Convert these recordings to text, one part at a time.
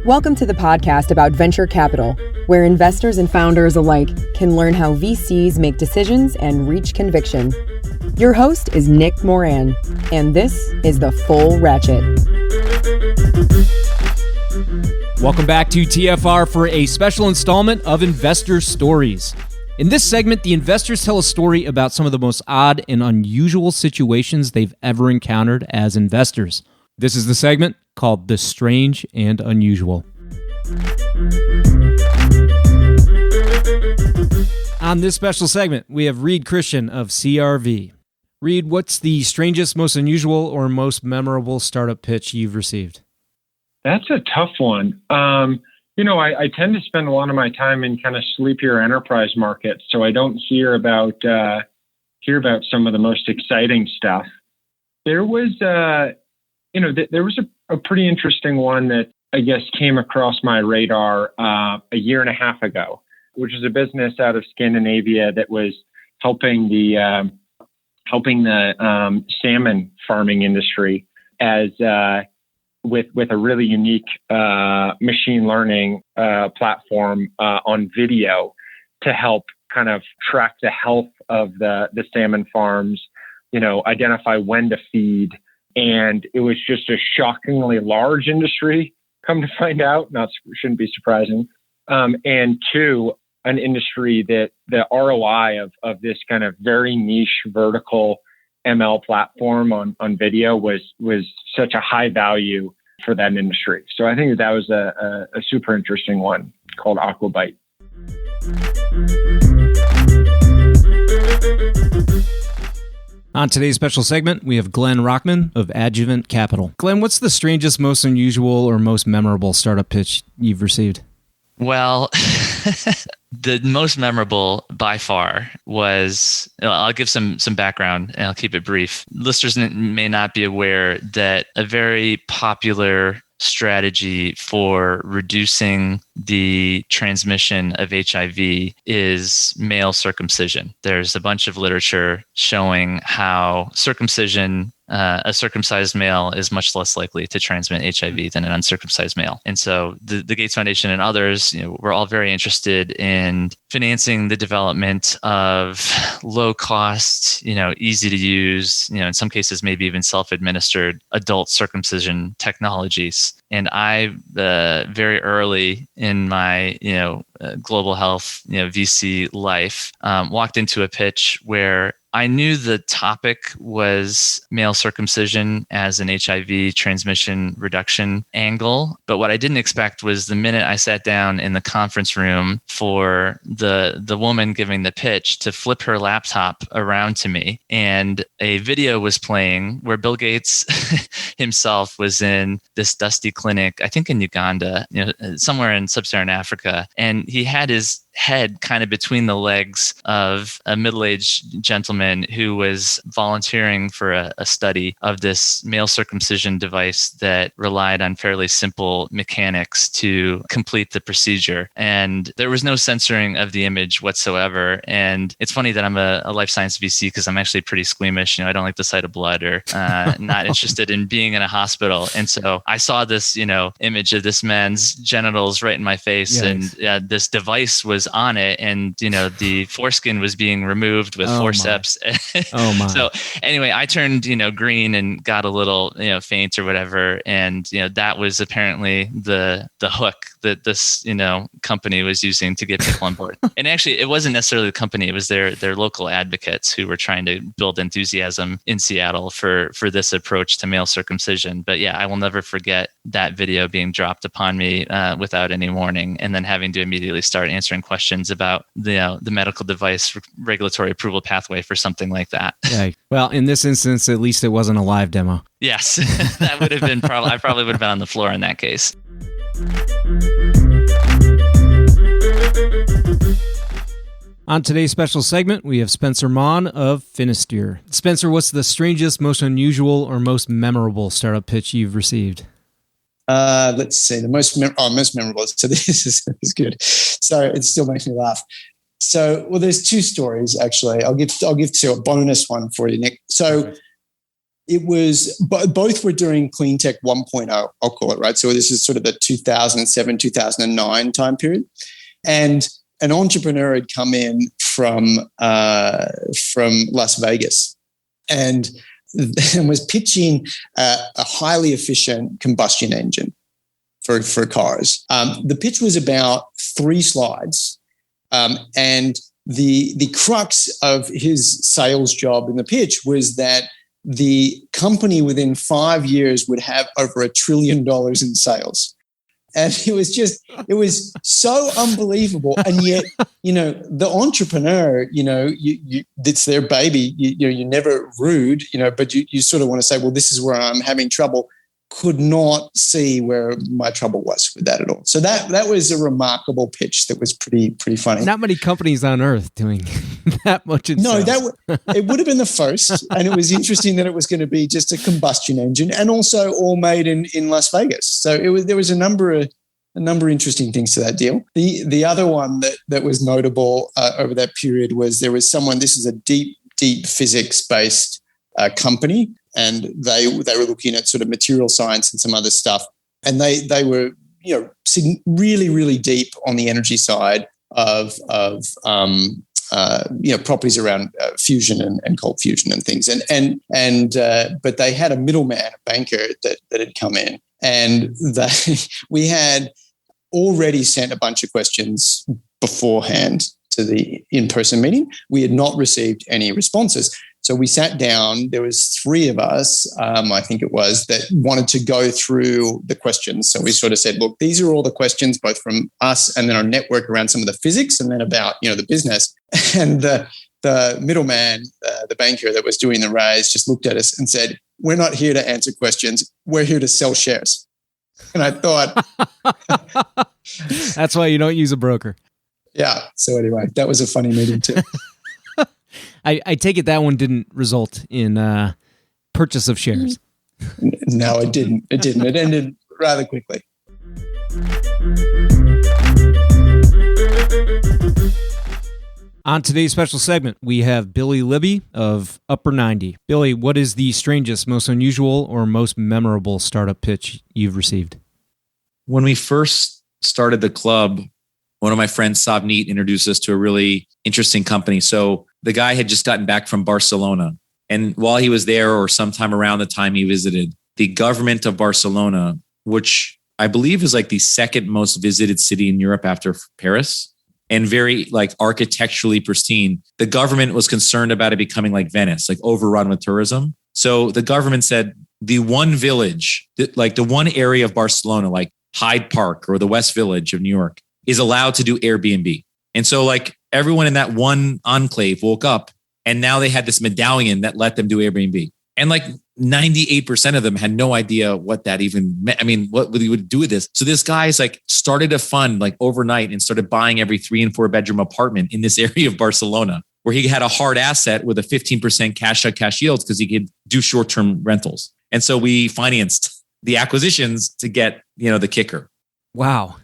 Welcome to the podcast about venture capital, where investors and founders alike can learn how VCs make decisions and reach conviction. Your host is Nick Maughan, and this is The Full Ratchet. Welcome back to TFR for a special installment of Investor Stories. In this segment, the investors tell a story about some of the most odd and unusual situations they've ever encountered as investors. This is the segment called The Strange and Unusual. On this special segment, we have Reid Christian of CRV. Reid, what's the strangest, most unusual, or most memorable startup pitch you've received? That's a tough one. I tend to spend a lot of my time in kind of sleepier enterprise markets, so I don't hear about some of the most exciting stuff. There was, there was a pretty interesting one that I guess came across my radar a year and a half ago, which is a business out of Scandinavia that was helping the salmon farming industry as with a really unique machine learning platform on video to help kind of track the health of the salmon farms, identify when to feed. And it was just a shockingly large industry, come to find out. Shouldn't be surprising. And two, an industry that the ROI of this kind of very niche vertical ML platform on video was such a high value for that industry. So I think that was a super interesting one called Aquabite. On today's special segment, we have Glen Rockman of Adjuvant Capital. Glen, what's the strangest, most unusual, or most memorable startup pitch you've received? Well, the most memorable by far was, I'll give some background and I'll keep it brief. Listeners may not be aware that a very popular strategy for reducing the transmission of HIV is male circumcision. There's a bunch of literature showing how circumcision, a circumcised male is much less likely to transmit HIV than an uncircumcised male. And so the Gates Foundation and others, we're all very interested in financing the development of low cost, easy to use, in some cases, maybe even self-administered adult circumcision technologies. And I, very early in my, global health, VC life, walked into a pitch where I knew the topic was male circumcision as an HIV transmission reduction angle. But what I didn't expect was the minute I sat down in the conference room for the woman giving the pitch to flip her laptop around to me, and a video was playing where Bill Gates himself was in this dusty clinic, I think in Uganda, somewhere in sub-Saharan Africa. And he had his head kind of between the legs of a middle-aged gentleman who was volunteering for a study of this male circumcision device that relied on fairly simple mechanics to complete the procedure. And there was no censoring of the image whatsoever. And it's funny that I'm a life science VC because I'm actually pretty squeamish. I don't like the sight of blood or not interested in being in a hospital. And so I saw this, image of this man's genitals right in my face. Yes. And this device was on it, and the foreskin was being removed with forceps. Oh my. So anyway, I turned green and got a little faint or whatever, and that was apparently the hook that this company was using to get people on board. And actually, it wasn't necessarily the company; it was their local advocates who were trying to build enthusiasm in Seattle for this approach to male circumcision. But yeah, I will never forget that video being dropped upon me without any warning, and then having to immediately start answering questions about the medical device regulatory approval pathway for something like that. Yeah. Well, in this instance, at least it wasn't a live demo. Yes, that would have been I probably would have been on the floor in that case. On today's special segment, we have Spencer Maughan of Finisteer. Spencer, what's the strangest, most unusual, or most memorable startup pitch you've received? Let's see. The most memorable. So this is good. So it still makes me laugh. So, well, there's two stories actually. I'll give two, a bonus one for you, Nick. So, it was, both were during Clean Tech 1.0, I'll call it, right? So this is sort of the 2007, 2009 time period. And an entrepreneur had come in from Las Vegas and was pitching a highly efficient combustion engine for cars. The pitch was about 3 slides. And the crux of his sales job in the pitch was that the company within 5 years would have over $1 trillion in sales. And it was so unbelievable. And yet, the entrepreneur, it's their baby. You're never rude, but you sort of want to say, well, this is where I'm having trouble. Could not see where my trouble was with that at all. So that was a remarkable pitch that was pretty funny. Not many companies on earth doing that much in sales. It would have been the first, and it was interesting that it was going to be just a combustion engine, and also all made in Las Vegas. So there was a number of interesting things to that deal. The other one that was notable over that period was there was someone. This is a deep physics based company. And they were looking at sort of material science and some other stuff. And they were, really, really deep on the energy side of properties around fusion and cold fusion and things. But they had a middleman, a banker that had come in, and we had already sent a bunch of questions beforehand to the in-person meeting. We had not received any responses. So we sat down, there was 3 of us, I think it was, that wanted to go through the questions. So we sort of said, look, these are all the questions, both from us and then our network around some of the physics and then about, the business. And the middleman, the banker that was doing the raise, just looked at us and said, we're not here to answer questions. We're here to sell shares. And I thought... That's why you don't use a broker. Yeah. So anyway, that was a funny meeting too. I take it that one didn't result in purchase of shares. No, it didn't. It ended rather quickly. On today's special segment, we have Billy Libby of Upper 90. Billy, what is the strangest, most unusual, or most memorable startup pitch you've received? When we first started the club, one of my friends, Savneet, introduced us to a really interesting company. So the guy had just gotten back from Barcelona. And while he was there, or sometime around the time he visited, the government of Barcelona, which I believe is like the second most visited city in Europe after Paris, and very like architecturally pristine, the government was concerned about it becoming like Venice, like overrun with tourism. So the government said the one village, like the one area of Barcelona, like Hyde Park or the West Village of New York, is allowed to do Airbnb. And so like everyone in that one enclave woke up and now they had this medallion that let them do Airbnb. And like 98% of them had no idea what that even meant. I mean, what you would do with this. So this guy's like started a fund like overnight and started buying every 3 and 4 bedroom apartment in this area of Barcelona, where he had a hard asset with a 15% cash yields because he could do short-term rentals. And so we financed the acquisitions to get, the kicker. Wow.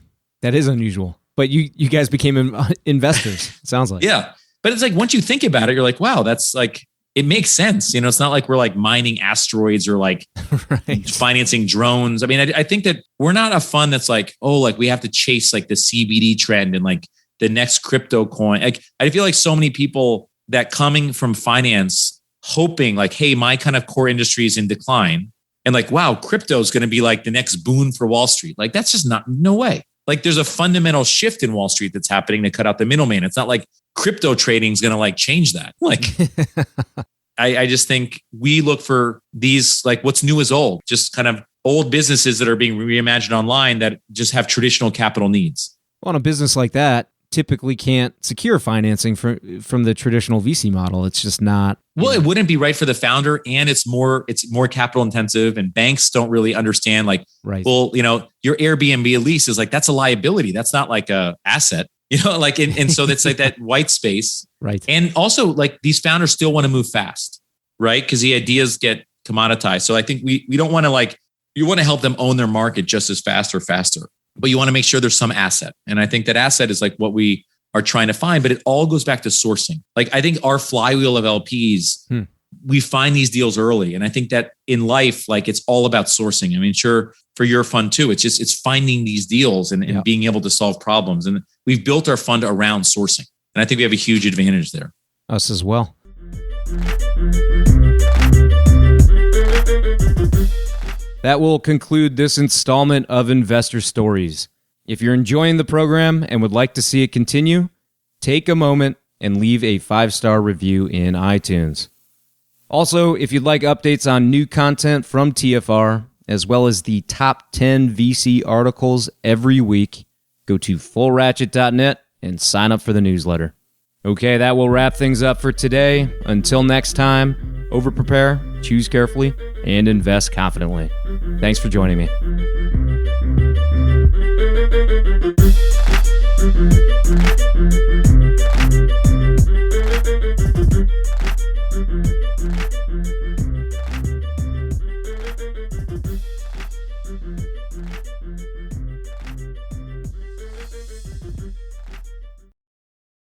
That is unusual. But you guys became investors, it sounds like. Yeah. But it's like, once you think about it, you're like, wow, that's like, it makes sense. It's not like we're like mining asteroids or like right. financing drones. I mean, I think that we're not a fund that's like, oh, like we have to chase like the CBD trend and like the next crypto coin. Like, I feel like so many people that coming from finance, hoping like, hey, my kind of core industry is in decline. And like, wow, crypto is going to be like the next boon for Wall Street. Like, that's just no way. Like, there's a fundamental shift in Wall Street that's happening to cut out the middleman. It's not like crypto trading is going to like change that. Like, I just think we look for these, like what's new is old, just kind of old businesses that are being reimagined online that just have traditional capital needs. Well, a business like that typically can't secure financing from the traditional VC model. It's just not. Well, it wouldn't be right for the founder, and it's more capital intensive, and banks don't really understand like, right. Well, your Airbnb lease is like, that's a liability. That's not like a asset, like, and so that's like that white space. Right. And also like these founders still want to move fast, right? Because the ideas get commoditized. So I think we don't want to like, you want to help them own their market just as fast or faster, but you want to make sure there's some asset. And I think that asset is like what we are trying to find, but it all goes back to sourcing. Like, I think our flywheel of LPs we find these deals early. And I think that in life, like it's all about sourcing. I mean, sure, for your fund too, it's finding these deals and being able to solve problems. And we've built our fund around sourcing. And I think we have a huge advantage there. Us as well. That will conclude this installment of Investor Stories. If you're enjoying the program and would like to see it continue, take a moment and leave a 5-star review in iTunes. Also, if you'd like updates on new content from TFR, as well as the top 10 VC articles every week, go to fullratchet.net and sign up for the newsletter. Okay, that will wrap things up for today. Until next time, over-prepare, choose carefully, and invest confidently. Thanks for joining me.